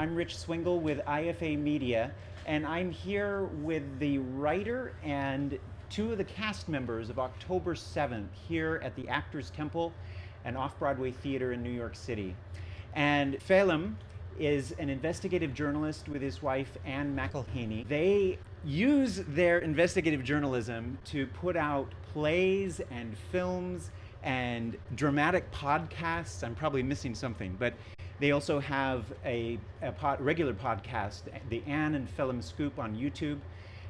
I'm Rich Swingle with IFA Media, and I'm here with the writer and two of the cast members of October 7th here at the Actors Temple and Off-Broadway Theater in New York City. And Phelim is an investigative journalist with his wife, Anne McElhaney. They use their investigative journalism to put out plays and films and dramatic podcasts. I'm probably missing something, but they also have a regular podcast, the Anne and Phelim Scoop on YouTube.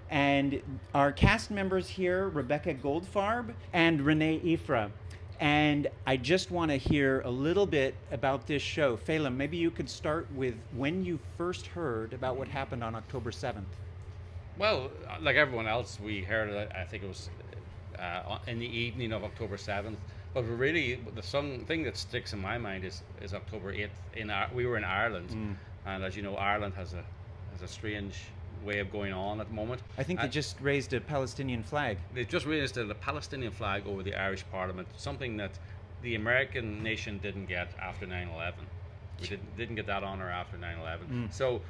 And our cast members here, Rebecca Goldfarb and Renee Ifra. And I just want to hear a little bit about this show. Phelim, maybe you could start with when you first heard about what happened on October 7th. Well, like everyone else, we heard it, I think it was in the evening of October 7th. But really, the thing that sticks in my mind is October 8th. We were in Ireland, and as you know, Ireland has a strange way of going on at the moment. I think they just raised a Palestinian flag. They just raised the Palestinian flag over the Irish Parliament, something that the American nation didn't get after 9/11. We didn't get that honor after 9/11. So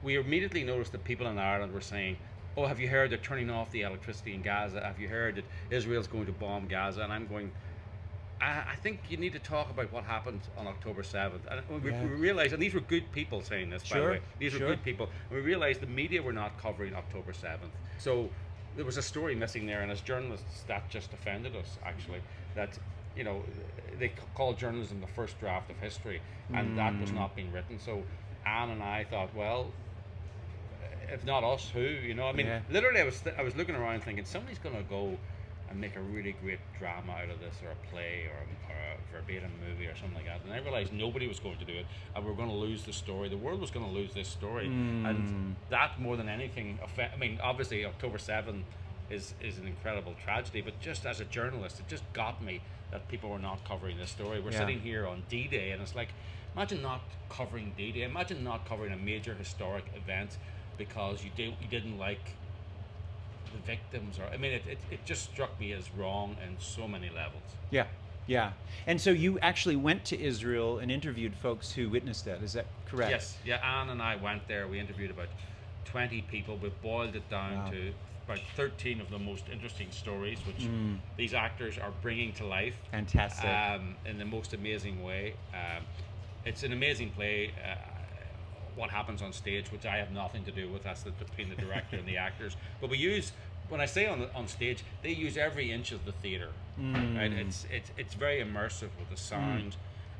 we immediately noticed that people in Ireland were saying, "Oh, have you heard they're turning off the electricity in Gaza? Have you heard that Israel's going to bomb Gaza?" And I'm going, I think you need to talk about what happened on October 7th. And we realized, and these were good people saying this, by the way. These were good people. And we realized the media were not covering October 7th. So there was a story missing there, and as journalists, that just offended us, actually. That, you know, they call journalism the first draft of history, and that was not being written. So Anne and I thought, well, if not us, who? You know, I mean, literally, I was looking around thinking, somebody's going to go and make a really great drama out of this, or a play, or a verbatim movie, or something like that. And I realized nobody was going to do it, and we were going to lose the story. The world was going to lose this story, and that more than anything. I mean, obviously, October 7th is an incredible tragedy, but just as a journalist, it just got me that people were not covering this story. We're sitting here on D-Day, and it's like, imagine not covering D-Day. Imagine not covering a major historic event because you didn't like the victims, or I mean, it just struck me as wrong in so many levels. Yeah. And so you actually went to Israel and interviewed folks who witnessed that. Is that correct? Yes. Yeah. Anne and I went there. We interviewed about 20 people. We boiled it down to about 13 of the most interesting stories, which these actors are bringing to life. Fantastic. In the most amazing way. It's an amazing play. What happens on stage, which I have nothing to do with, that's between the director and the actors. But when I say on stage, they use every inch of the theater. Right? It's very immersive with the sound,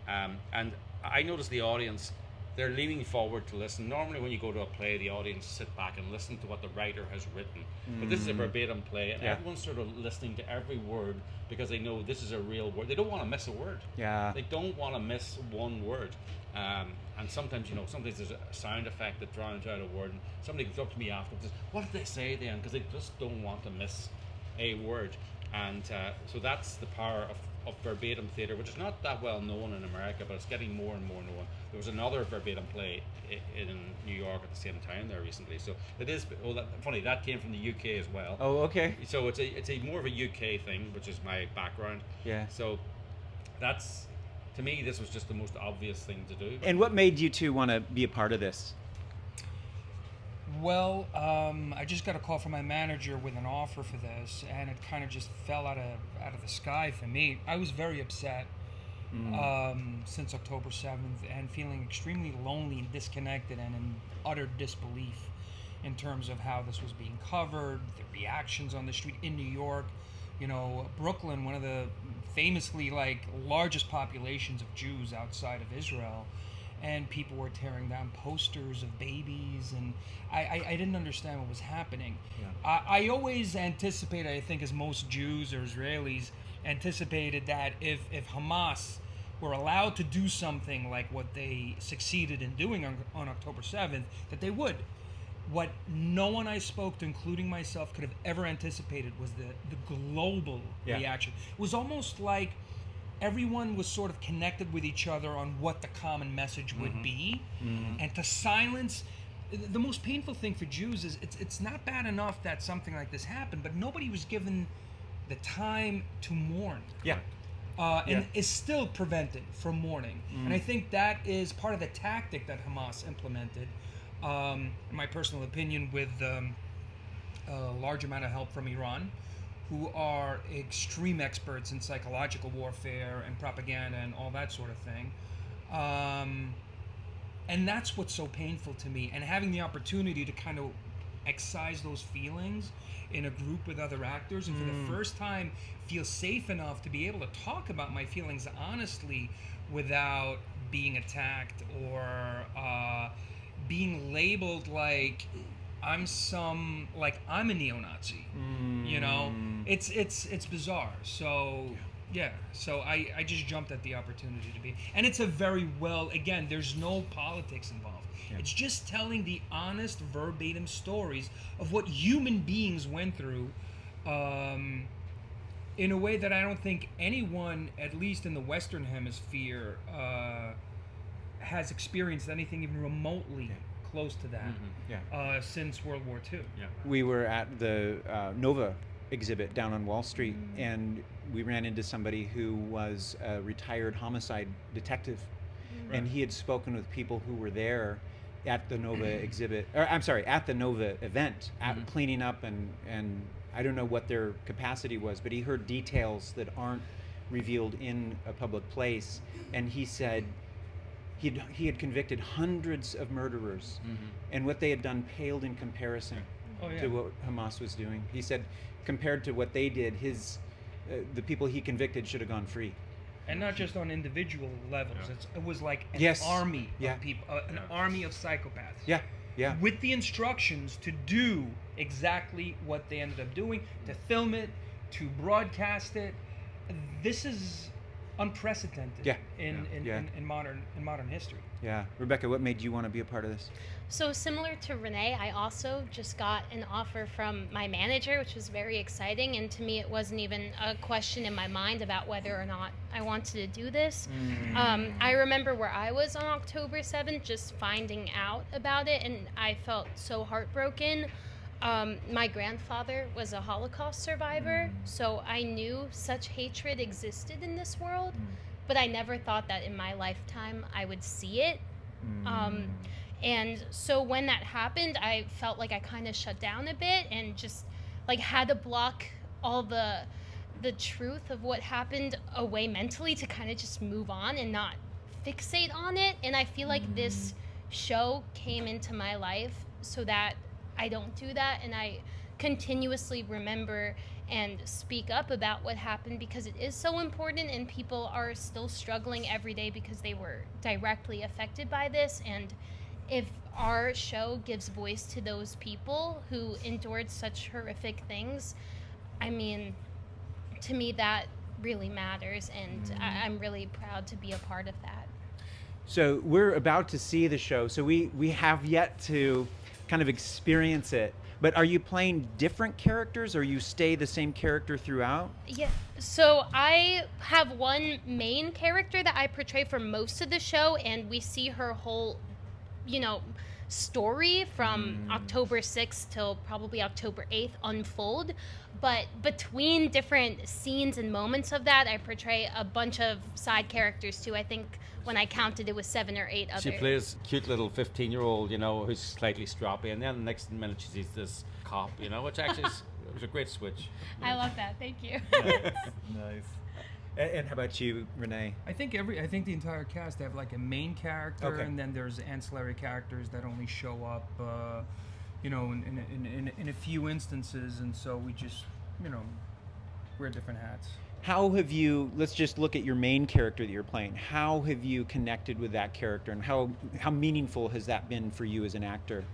and I notice the audience, they're leaning forward to listen. Normally, when you go to a play, the audience sit back and listen to what the writer has written. But this is a verbatim play, and everyone's sort of listening to every word because they know this is a real word. They don't want to miss a word. They don't want to miss one word. And sometimes, there's a sound effect that drowns out a word, and somebody comes up to me afterwards and says, "What did they say then?" Because they just don't want to miss a word. And so that's the power of verbatim theatre, which is not that well known in America, but it's getting more and more known. There was another verbatim play in New York at the same time there recently. So it is funny, that came from the UK as well. Oh, okay. So it's a more of a UK thing, which is my background. Yeah. So that's, to me, this was just the most obvious thing to do. And what made you two want to be a part of this? Well, I just got a call from my manager with an offer for this, and it kind of just fell out of the sky for me. I was very upset since October 7th, and feeling extremely lonely and disconnected and in utter disbelief in terms of how this was being covered, the reactions on the street in New York. Brooklyn, one of the famously largest populations of Jews outside of Israel, and people were tearing down posters of babies, and I didn't understand what was happening. I always anticipated, I think as most Jews or Israelis anticipated, that if Hamas were allowed to do something like what they succeeded in doing on October 7th, that they would. What no one I spoke to, including myself, could have ever anticipated was the global reaction. It was almost like everyone was sort of connected with each other on what the common message would be, and to silence. The most painful thing for Jews is it's not bad enough that something like this happened, but nobody was given the time to mourn. and is still prevented from mourning. And I think that is part of the tactic that Hamas implemented, in my personal opinion, with a large amount of help from Iran, who are extreme experts in psychological warfare and propaganda and all that sort of thing. And that's what's so painful to me. And having the opportunity to kind of excise those feelings in a group with other actors, and for the first time feel safe enough to be able to talk about my feelings honestly without being attacked or being labeled like I'm a neo-Nazi. You know, it's bizarre. So so I just jumped at the opportunity to be, and it's a very again, there's no politics involved. It's just telling the honest, verbatim stories of what human beings went through, in a way that I don't think anyone, at least in the Western Hemisphere, has experienced anything even remotely close to that since World War II. We were at the Nova exhibit down on Wall Street, and we ran into somebody who was a retired homicide detective, and he had spoken with people who were there at the Nova exhibit, or I'm sorry, at the Nova event, cleaning up, and I don't know what their capacity was, but he heard details that aren't revealed in a public place, and he said he had convicted hundreds of murderers, and what they had done paled in comparison to what Hamas was doing. He said, compared to what they did, the people he convicted should have gone free. And not just on individual levels. It was like an army of people, an army of psychopaths. With the instructions to do exactly what they ended up doing, to film it, to broadcast it. This is unprecedented in modern history. Rebecca, what made you want to be a part of this? So similar to Renee, I also just got an offer from my manager, which was very exciting, and to me it wasn't even a question in my mind about whether or not I wanted to do this. I remember where I was on October 7th, just finding out about it, and I felt so heartbroken. My grandfather was a Holocaust survivor, so I knew such hatred existed in this world, but I never thought that in my lifetime I would see it. And so when that happened, I felt like I kind of shut down a bit and just like had to block all the truth of what happened away mentally to kind of just move on and not fixate on it. And I feel like this show came into my life so that I don't do that, and I continuously remember and speak up about what happened because it is so important, and people are still struggling every day because they were directly affected by this. And if our show gives voice to those people who endured such horrific things, I mean, to me that really matters, and I'm really proud to be a part of that. So we're about to see the show, so we have yet to kind of experience it, but are you playing different characters, or you stay the same character throughout? Yeah, so I have one main character that I portray for most of the show, and we see her whole, story from October 6th till probably October 8th unfold. But between different scenes and moments of that, I portray a bunch of side characters too. I think when I counted, it was 7 or 8 others. She plays a cute little 15-year-old, who's slightly stroppy, and then the next minute she sees this cop, which actually it was a great switch. I love that. Thank you. Nice. And how about you, Renee? I think the entire cast, they have like a main character, Okay. and then there's ancillary characters that only show up, in a few instances, and so we just, wear different hats. How have you, let's just look at your main character that you're playing. How have you connected with that character, and how meaningful has that been for you as an actor?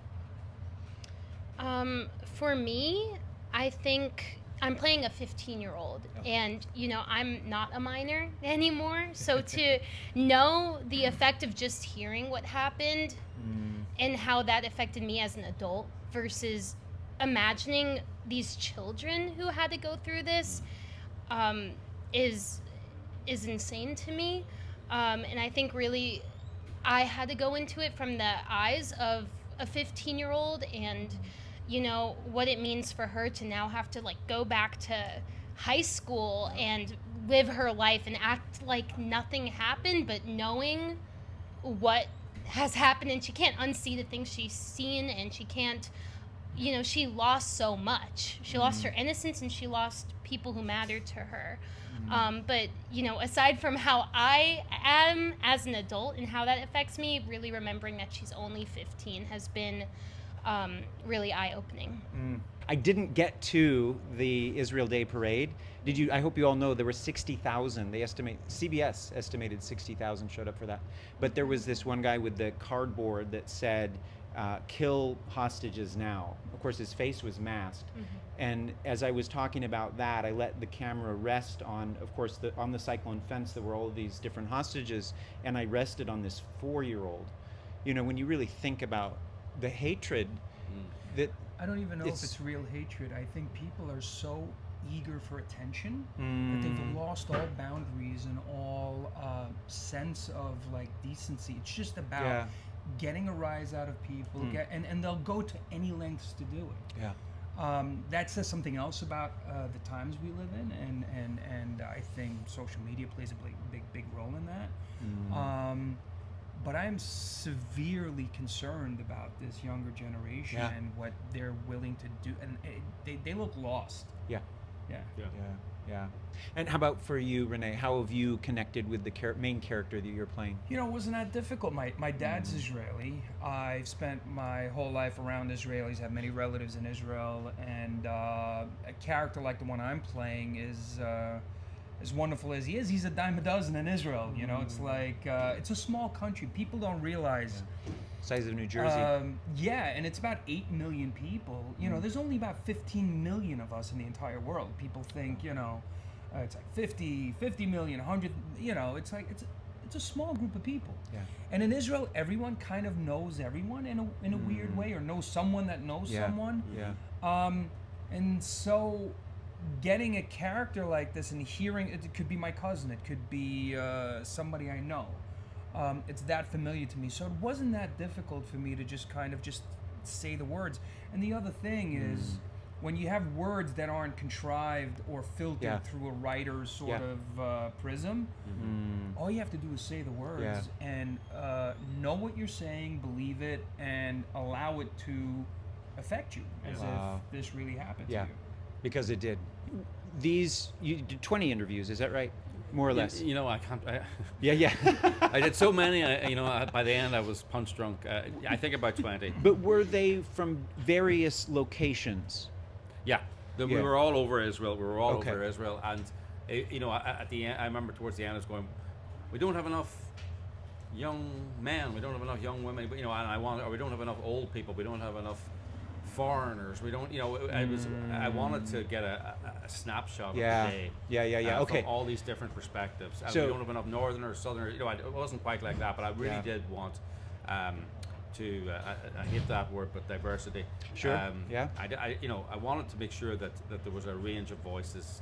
For me, I think I'm playing a 15-year-old, and I'm not a minor anymore, so to know the effect of just hearing what happened and how that affected me as an adult versus imagining these children who had to go through this is insane to me, and I think really I had to go into it from the eyes of a 15-year-old, and what it means for her to now have to go back to high school and live her life and act like nothing happened, but knowing what has happened, and she can't unsee the things she's seen, and she can't, she lost so much. She lost her innocence, and she lost people who mattered to her. But aside from how I am as an adult and how that affects me, really remembering that she's only 15 has been really eye-opening. I didn't get to the Israel Day Parade. Did you? I hope you all know there were 60,000. CBS estimated 60,000 showed up for that. But there was this one guy with the cardboard that said, "Kill hostages now." Of course, his face was masked. And as I was talking about that, I let the camera rest on, of course, on the cyclone fence. There were all of these different hostages, and I rested on this 4-year-old. When you really think about the hatred that. I don't even know if it's real hatred. I think people are so eager for attention that they've lost all boundaries and all sense of decency. It's just about getting a rise out of people, and they'll go to any lengths to do it. That says something else about the times we live in, and I think social media plays a big role in that. But I'm severely concerned about this younger generation and what they're willing to do, and they look lost. Yeah. And how about for you, Renee? How have you connected with the main character that you're playing? It wasn't that difficult. My dad's Israeli. I've spent my whole life around Israelis, have many relatives in Israel, and a character like the one I'm playing is as wonderful as he is, he's a dime a dozen in Israel. It's like it's a small country. People don't realize. Size of New Jersey. And it's about 8 million people. There's only about 15 million of us in the entire world. People think, it's like 50 million, 100. It's like it's a small group of people. And in Israel, everyone kind of knows everyone in a weird way, or knows someone that knows someone. And so, getting a character like this and hearing it could be my cousin, it could be somebody I know. It's that familiar to me, so it wasn't that difficult for me to just say the words. And the other thing is, when you have words that aren't contrived or filtered through a writer's sort of prism, all you have to do is say the words and know what you're saying, believe it, and allow it to affect you as if this really happened to you. Because it did. You did 20 interviews, is that right? More or less. I can't. Yeah. I did so many. By the end, I was punch drunk. I think about 20. But were they from various locations? Yeah. We were all over Israel. We were all over Israel, and at the end, I remember towards the end, I was going, we don't have enough young men. We don't have enough young women. We don't have enough old people. We don't have enough foreigners. We don't. I wanted to get a snapshot of the day. From all these different perspectives. So we don't have enough northerners, southerners. It wasn't quite like that, but I really did want to. I hate that word, but diversity. Sure. I wanted to make sure that there was a range of voices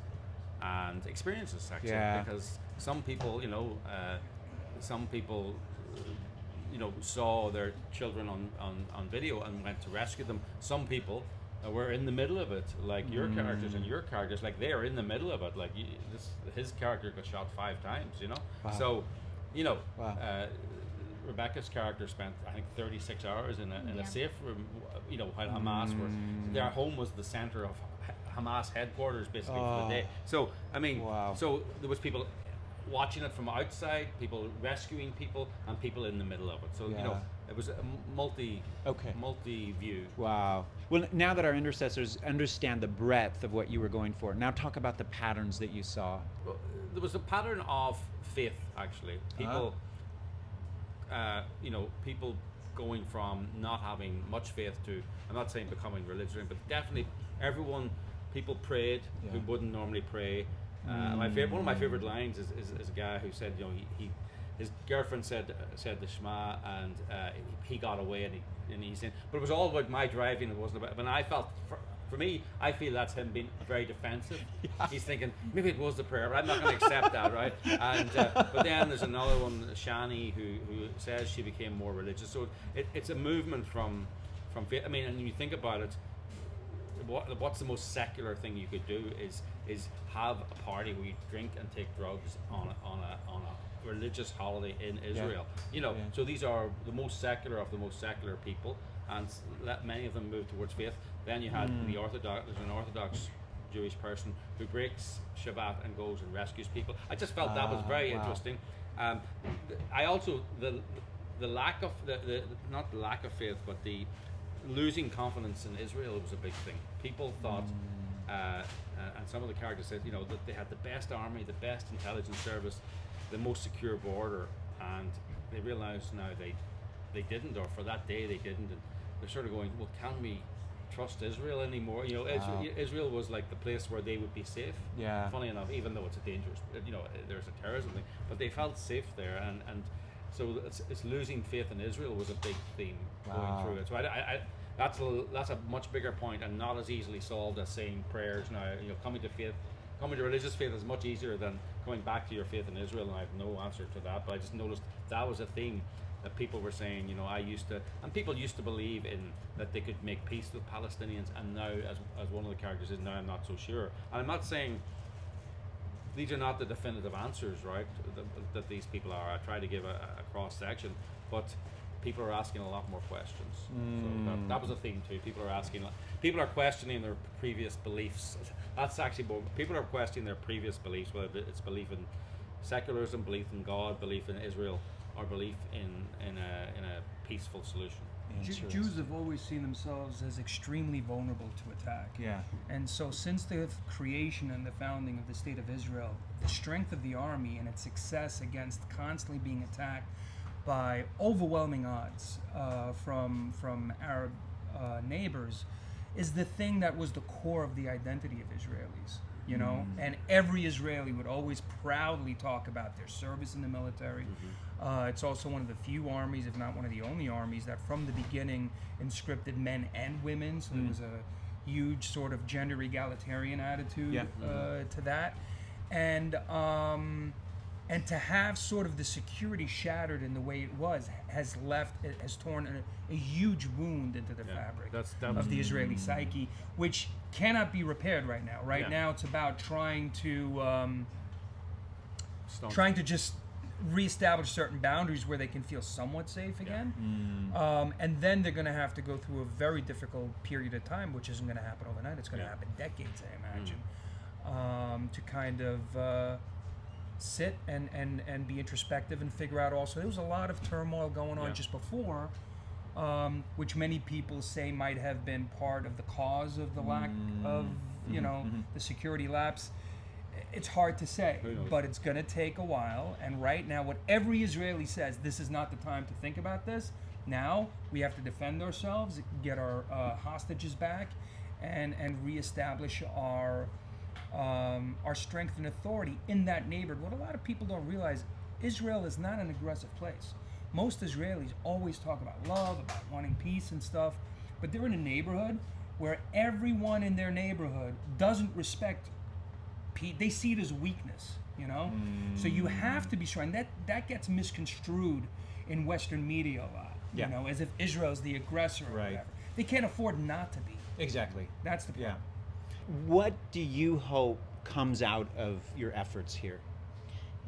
and experiences actually, because some people, saw their children on video and went to rescue them. Some people were in the middle of it, like your characters and your characters, like they are in the middle of it. Like his character got shot 5 times, Wow. So, Rebecca's character spent, I think, 36 hours in a safe room, while Hamas were, their home was the center of Hamas headquarters basically for the day. So, so there was people watching it from outside, people rescuing people, and people in the middle of it. So it was a multi view. Wow. Well, now that our intercessors understand the breadth of what you were going for, now talk about the patterns that you saw. Well, there was a pattern of faith actually. People, people going from not having much faith to, I'm not saying becoming religious, but definitely people prayed who wouldn't normally pray. One of my favorite lines is a guy who said, his girlfriend said the Shema, and he got away, and he said, but it was all about my driving. It wasn't about. And I felt, for me, I feel that's him being very defensive. He's thinking maybe it was the prayer, but I'm not going to accept that, right? And but then there's another one, Shani, who says she became more religious. So it's a movement from faith. And you think about it. What's the most secular thing you could do is is have a party where you drink and take drugs on a religious holiday in Israel. So these are the most secular of the most secular people, and let many of them move towards faith. Then you had there's an Orthodox Jewish person who breaks Shabbat and goes and rescues people. I just felt that was very interesting. I also the lack of the not the lack of faith, but the losing confidence in Israel was a big thing. People thought, and some of the characters said, that they had the best army, the best intelligence service, the most secure border, and they realized now they didn't, or for that day they didn't, and they're sort of going, well, can we trust Israel anymore? Israel was like the place where they would be safe. Yeah. Funny enough, even though it's a dangerous, there's a terrorism thing, but they felt safe there, and so it's losing faith in Israel was a big theme going through it. So that's a much bigger point, and not as easily solved as saying prayers now. Coming to religious faith is much easier than coming back to your faith in Israel, and I have no answer to that. But I just noticed that was a theme that people were saying. People used to believe in that they could make peace with Palestinians, and now, as one of the characters is, now I'm not so sure. And I'm not saying these are not the definitive answers, right? That these people are. I try to give a cross section, but people are asking a lot more questions. So that was a theme too. People are questioning their previous beliefs. That's actually more. People are questioning their previous beliefs, whether it's belief in secularism, belief in God, belief in Israel, or belief in a peaceful solution. Jews have always seen themselves as extremely vulnerable to attack. Yeah. And so since the creation and the founding of the State of Israel, the strength of the army and its success against constantly being attacked by overwhelming odds from Arab neighbors is the thing that was the core of the identity of Israelis. And every Israeli would always proudly talk about their service in the military. It's also one of the few armies, if not one of the only armies, that from the beginning inscripted men and women, so there was a huge sort of gender egalitarian attitude to that. And to have sort of the security shattered in the way it was has torn a huge wound into the fabric of the Israeli psyche, which cannot be repaired right now. Right now, it's about trying to just reestablish certain boundaries where they can feel somewhat safe again. And then they're going to have to go through a very difficult period of time, which isn't going to happen overnight. It's going to happen decades, I imagine, to kind of sit and be introspective and figure out also there was a lot of turmoil going on just before, which many people say might have been part of the cause of the lack of the security lapse. It's hard to say, but it's going to take a while. And right now, what every Israeli says, this is not the time to think about this. Now we have to defend ourselves, get our hostages back, and reestablish our strength and authority in that neighborhood. What a lot of people don't realize, Israel is not an aggressive place. Most Israelis always talk about love, about wanting peace and stuff, but they're in a neighborhood where everyone in their neighborhood doesn't respect peace. They see it as weakness, So you have to be strong. That gets misconstrued in Western media a lot, as if Israel's the aggressor or whatever. They can't afford not to be. Exactly. That's the problem. What do you hope comes out of your efforts here?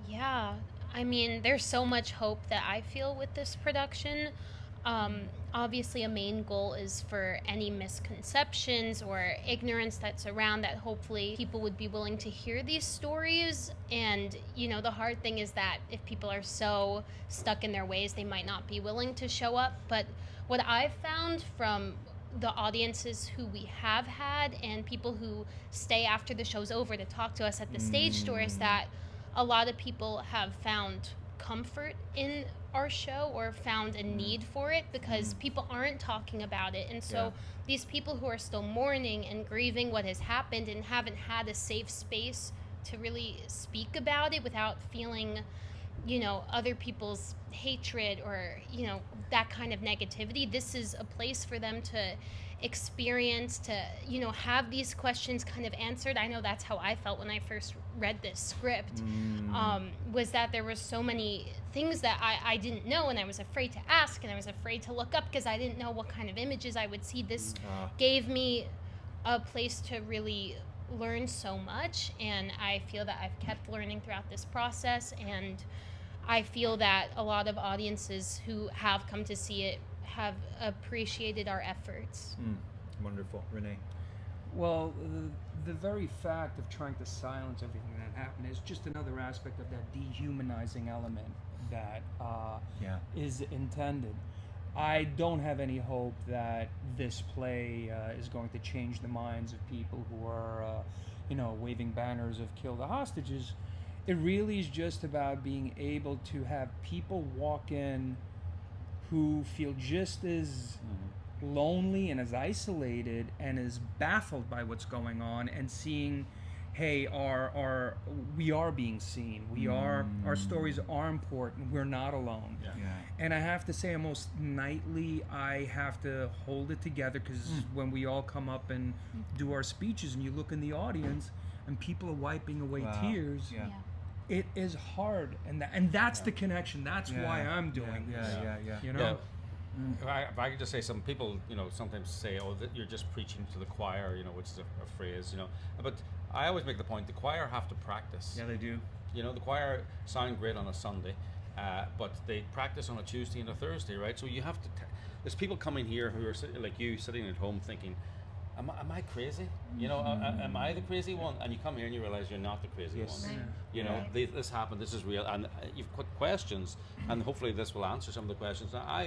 Yeah, I mean, there's so much hope that I feel with this production. Obviously, a main goal is for any misconceptions or ignorance that's around, that hopefully people would be willing to hear these stories. And, the hard thing is that if people are so stuck in their ways, they might not be willing to show up. But what I've found from the audiences who we have had and people who stay after the show's over to talk to us at the stage door is that a lot of people have found comfort in our show or found a need for it because people aren't talking about it. And so these people who are still mourning and grieving what has happened and haven't had a safe space to really speak about it without feeling other people's hatred or that kind of negativity, this is a place for them to experience, to have these questions kind of answered. I know that's how I felt when I first read this script, was that there were so many things that I didn't know, and I was afraid to ask, and I was afraid to look up because I didn't know what kind of images I would see. This gave me a place to really learned so much, and I feel that I've kept learning throughout this process, and I feel that a lot of audiences who have come to see it have appreciated our efforts. Wonderful. Renee? Well, the very fact of trying to silence everything that happened is just another aspect of that dehumanizing element that is intended. I don't have any hope that this play is going to change the minds of people who are, waving banners of kill the hostages. It really is just about being able to have people walk in who feel just as lonely and as isolated and as baffled by what's going on, and seeing, hey, we are being seen. Our stories are important. We're not alone. And I have to say, almost nightly, I have to hold it together, because when we all come up and do our speeches, and you look in the audience, and people are wiping away tears. It is hard, and that's the connection. That's why I'm doing this. You know. If I could just say, some people, sometimes say, "Oh, that you're just preaching to the choir," which is a phrase, But I always make the point: the choir have to practice. Yeah, they do. The choir sound great on a Sunday, but they practice on a Tuesday and a Thursday, right? So you have to. There's people coming here who are like you, sitting at home, thinking, Am I crazy? Am I the crazy one? And you come here and you realize you're not the crazy one. This happened. This is real, and you've got questions, and hopefully this will answer some of the questions. Now,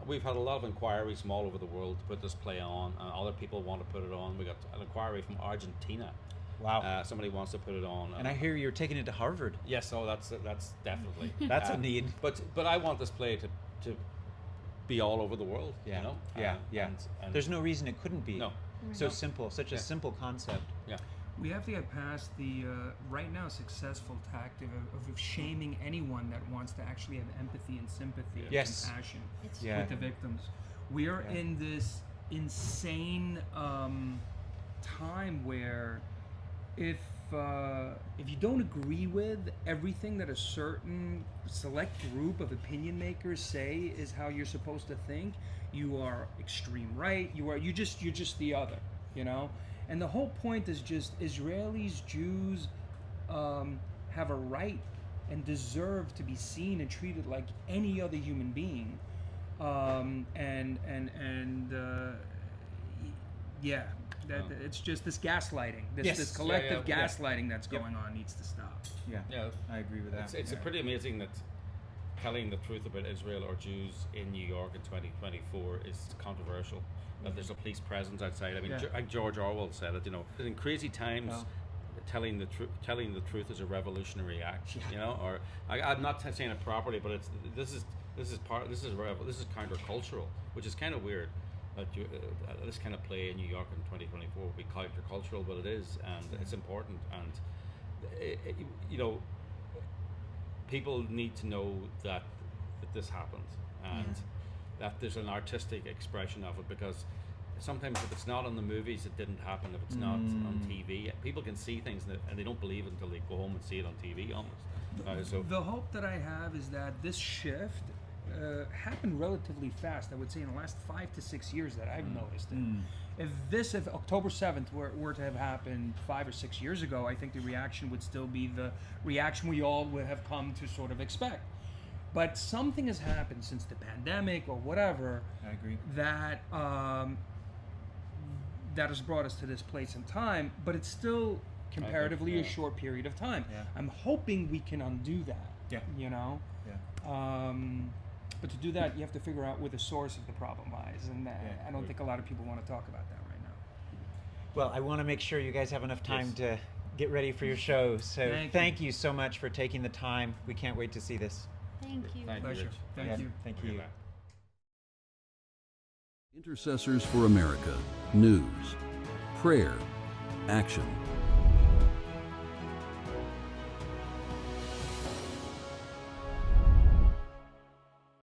we've had a lot of inquiries from all over the world to put this play on, and other people want to put it on. We got an inquiry from Argentina. Wow. Somebody wants to put it on. And I hear you're taking it to Harvard. Yes. Oh, that's definitely. That's a need. But I want this play to be all over the world. And there's no reason it couldn't be. No. So simple, such a simple concept. Yeah. We have to get past the right now successful tactic of shaming anyone that wants to actually have empathy and sympathy and compassion with the victims. We are in this insane time where if you don't agree with everything that a certain select group of opinion makers say is how you're supposed to think, you are extreme right. You're just the other, And the whole point is just Israelis, Jews, have a right and deserve to be seen and treated like any other human being. It's just this gaslighting, this collective gaslighting that's going on needs to stop. Yeah, I agree with that. It's pretty amazing that telling the truth about Israel or Jews in New York in 2024 is controversial. That there's a police presence outside. I mean, like George Orwell said it. In crazy times, telling the truth is a revolutionary act. Or I'm not saying it properly, but this is countercultural, which is kind of weird. That this kind of play in New York in 2024 will be countercultural, but it is, and it's important. And people need to know that this happened, and that there's an artistic expression of it, because sometimes if it's not on the movies, it didn't happen. If it's not on TV, people can see things and they don't believe it until they go home and see it on TV almost. The hope that I have is that this shift happened relatively fast. I would say in the last 5 to 6 years that I've noticed it. If October 7th were to have happened 5 or 6 years ago, I think the reaction would still be the reaction we all would have come to sort of expect. But something has happened since the pandemic or whatever. I agree. That has brought us to this place and time, but it's still comparatively a short period of time. I'm hoping we can undo that. But to do that, you have to figure out where the source of the problem lies, and I don't think a lot of people want to talk about that right now. Well, I want to make sure you guys have enough time to get ready for your show. So thank you so much for taking the time. We can't wait to see this. Thank you. Pleasure. Thank you. Thank you. Intercessors for America. News, prayer, action.